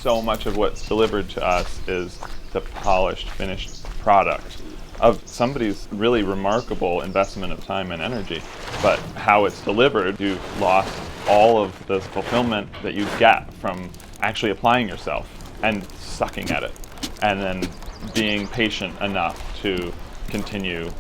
so much of what's delivered to us is the polished, finished product of somebody's really remarkable investment of time and energy. But how it's delivered, you've lost all of the fulfillment that you get from actually applying yourself and sucking at it, and then being patient enough to continue.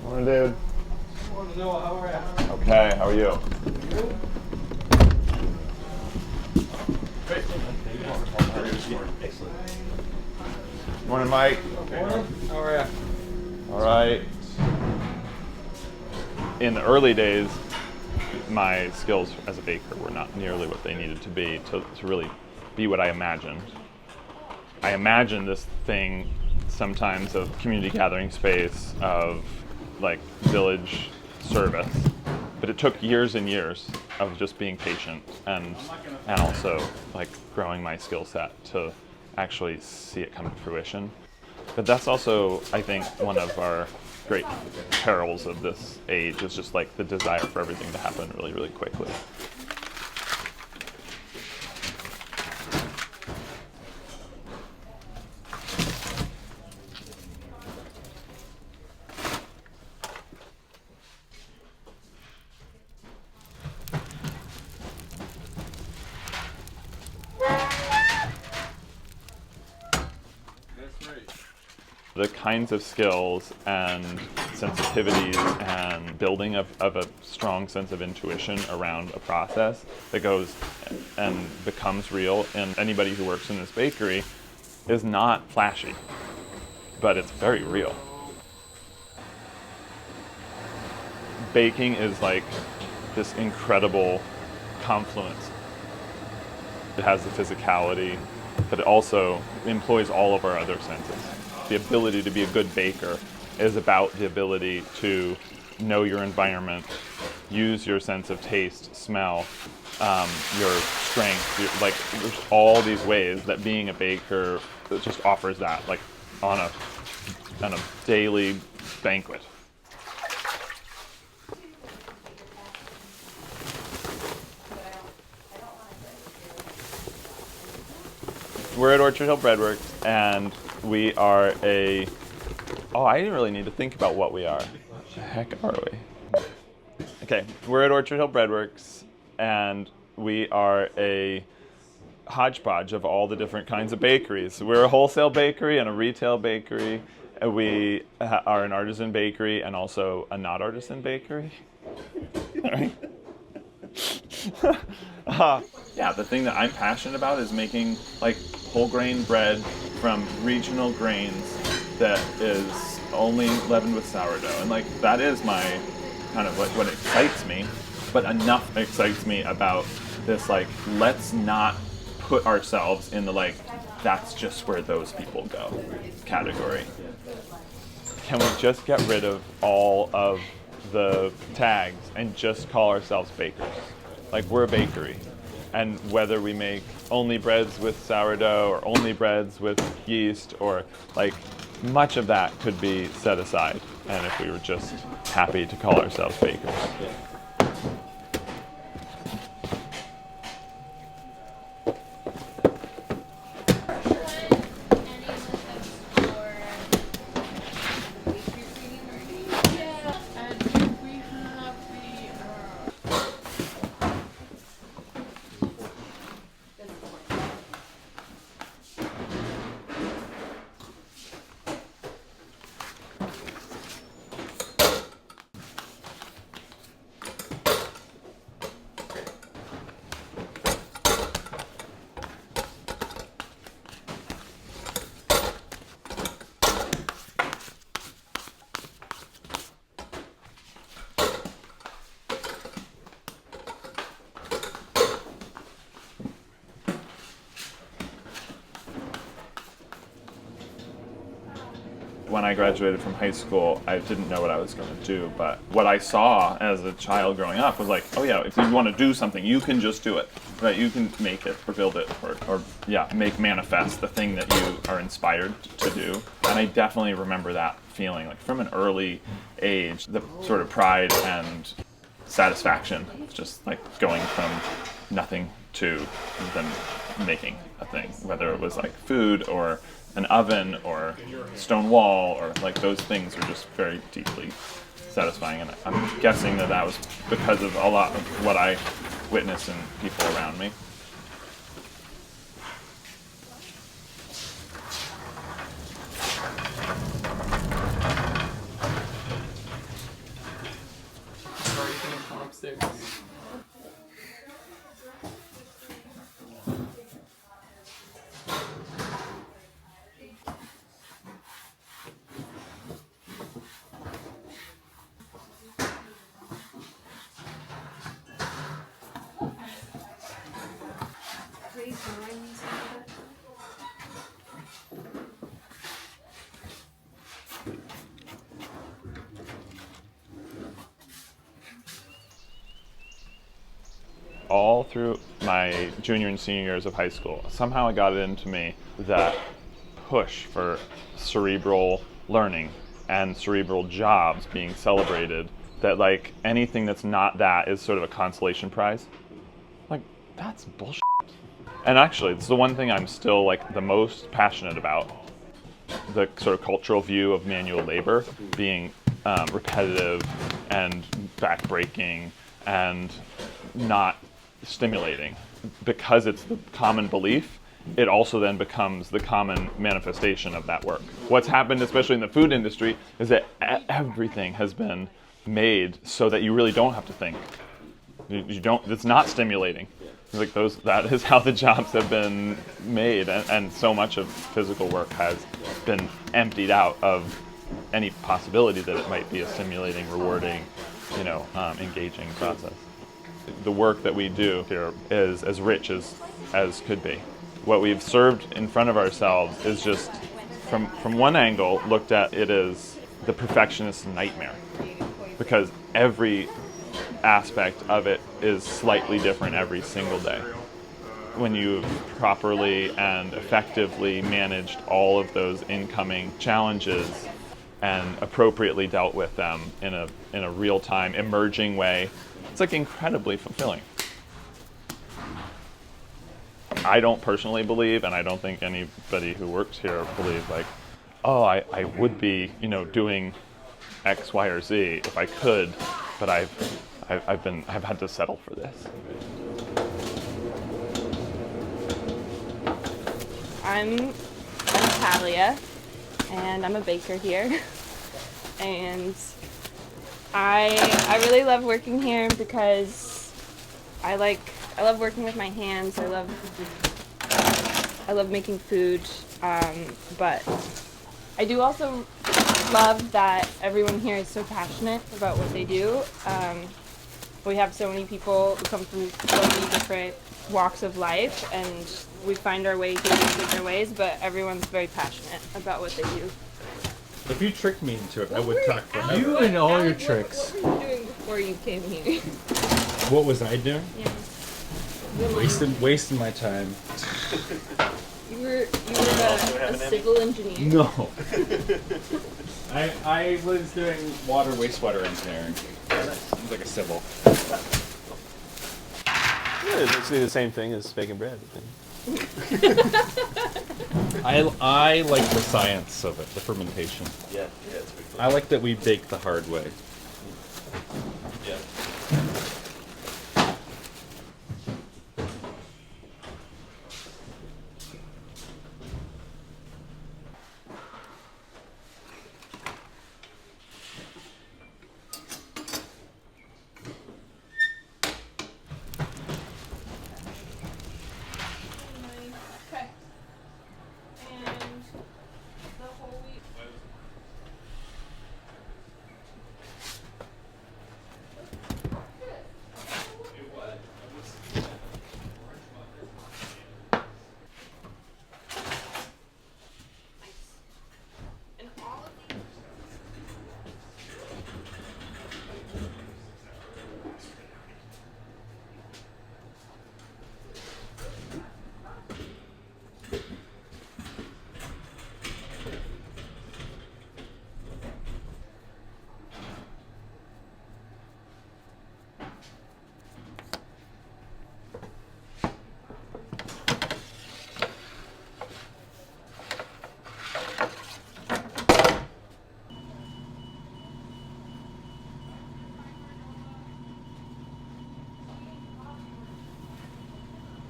Morning, David. Morning, Noah. How are you? Okay, how are you? Morning, Mike. Morning. How are you? All right. In the early days, my skills as a baker were not nearly what they needed to be to really be what I imagined. I imagined this thing sometimes of community gathering space, of like village service, but it took years and years of just being patient and also like growing my skill set to actually see it come to fruition. But that's also, I think, one of our great perils of this age is just like the desire for everything to happen really, really quickly. The kinds of skills and sensitivities and building of a strong sense of intuition around a process that goes and becomes real in anybody who works in this bakery is not flashy, but it's very real. Baking is like this incredible confluence. It has the physicality, but it also employs all of our other senses. The ability to be a good baker is about the ability to know your environment, use your sense of taste, smell, your strength. Like there's all these ways that being a baker just offers that, like on a daily banquet. We're at Orchard Hill Breadworks, and we are I didn't really need to think about what we are. What the heck are we? Okay, we're at Orchard Hill Breadworks, and we are a hodgepodge of all the different kinds of bakeries. We're a wholesale bakery and a retail bakery. We are an artisan bakery and also a not artisan bakery. All right. Yeah, the thing that I'm passionate about is making like whole grain bread from regional grains that is only leavened with sourdough, and like that is my kind of like what excites me. But enough excites me about this, like, let's not put ourselves in the like that's just where those people go category. Can we just get rid of all of the tags and just call ourselves bakers? Like, we're a bakery, and whether we make only breads with sourdough or only breads with yeast, or like much of that could be set aside, and if we were just happy to call ourselves bakers. when I graduated from high school, I didn't know what I was going to do, but what I saw as a child growing up was like, oh yeah, if you want to do something, you can just do it, right? You can make it or build it or make manifest the thing that you are inspired to do. And I definitely remember that feeling, like from an early age, the sort of pride and satisfaction of just like going from nothing to then making a thing, whether it was like food or an oven or stone wall, or like those things are just very deeply satisfying. And I'm guessing that that was because of a lot of what I witnessed in people around me. Or you can come upstairs. All through my junior and senior years of high school, somehow it got into me that push for cerebral learning and cerebral jobs being celebrated, that like anything that's not that is sort of a consolation prize. Like, that's bullshit. And actually, it's the one thing I'm still like the most passionate about. The sort of cultural view of manual labor being repetitive and backbreaking and not stimulating. Because it's the common belief, it also then becomes the common manifestation of that work. What's happened, especially in the food industry, is that everything has been made so that you really don't have to think. You don't. It's not stimulating. Like that is how the jobs have been made, and so much of physical work has been emptied out of any possibility that it might be a stimulating, rewarding, engaging process. The work that we do here is as rich as could be. What we've served in front of ourselves is just, from one angle, looked at it as the perfectionist's nightmare, because every aspect of it is slightly different every single day. When you've properly and effectively managed all of those incoming challenges and appropriately dealt with them in a real-time, emerging way, it's like incredibly fulfilling. I don't personally believe, and I don't think anybody who works here believes, like, oh, I would be, doing X, Y, or Z if I could, but I've had to settle for this. I'm Natalia, and I'm a baker here. And I really love working here because I love working with my hands. I love making food, but I do also love that everyone here is so passionate about what they do. We have so many people who come from so many different walks of life, and we find our way here in different ways, but everyone's very passionate about what they do. If you tricked me into it, I would talk for You and all your tricks. What were you doing before you came here? What was I doing? Yeah. Wasting my time. You were a civil engineer. No. I was doing wastewater engineering. It was like a civil. Yeah, it's basically the same thing as baking bread. I like the science of it, the fermentation. Yeah, it's pretty cool. I like that we bake the hard way. Yeah. Okay. And the whole week.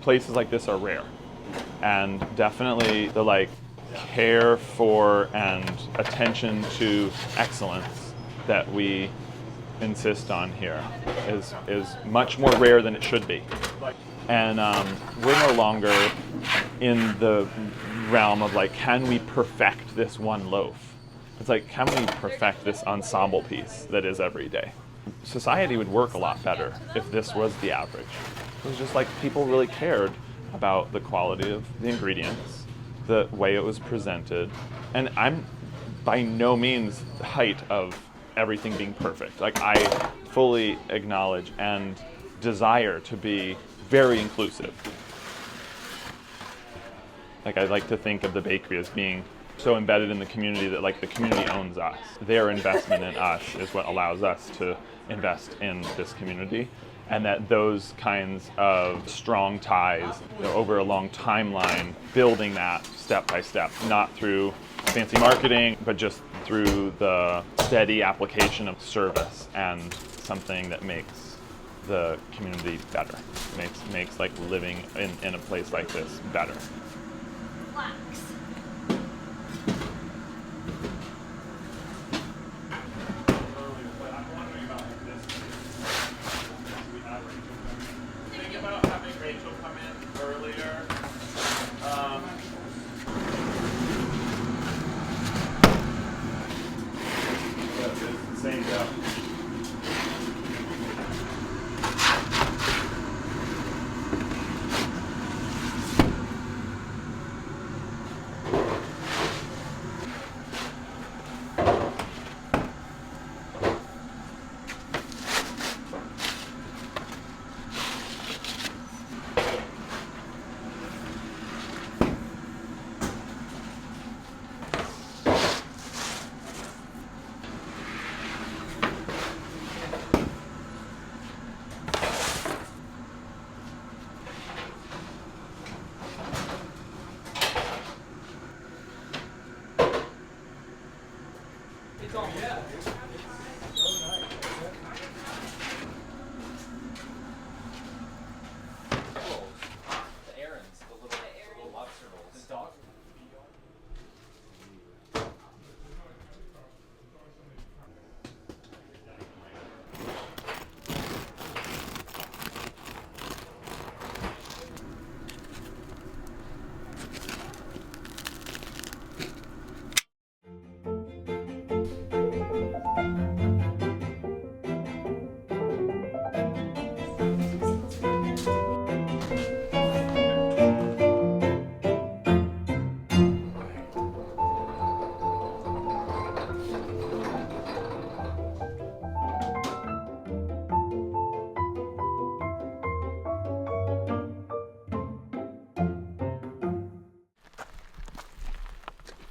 places like this are rare. And definitely the like care for and attention to excellence that we insist on here is much more rare than it should be. And we're no longer in the realm of like, can we perfect this one loaf? It's like, can we perfect this ensemble piece that is every day? Society would work a lot better if this was the average. It was just like people really cared about the quality of the ingredients, the way it was presented. And I'm by no means the height of everything being perfect. Like, I fully acknowledge and desire to be very inclusive. Like, I like to think of the bakery as being so embedded in the community that like the community owns us. Their investment in us is what allows us to invest in this community. And that those kinds of strong ties over a long timeline, building that step by step, not through fancy marketing, but just through the steady application of service and something that makes the community better, makes like living in a place like this better.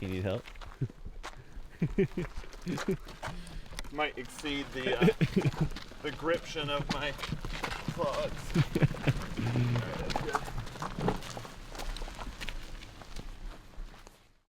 You need help? Might exceed the gription of my claws.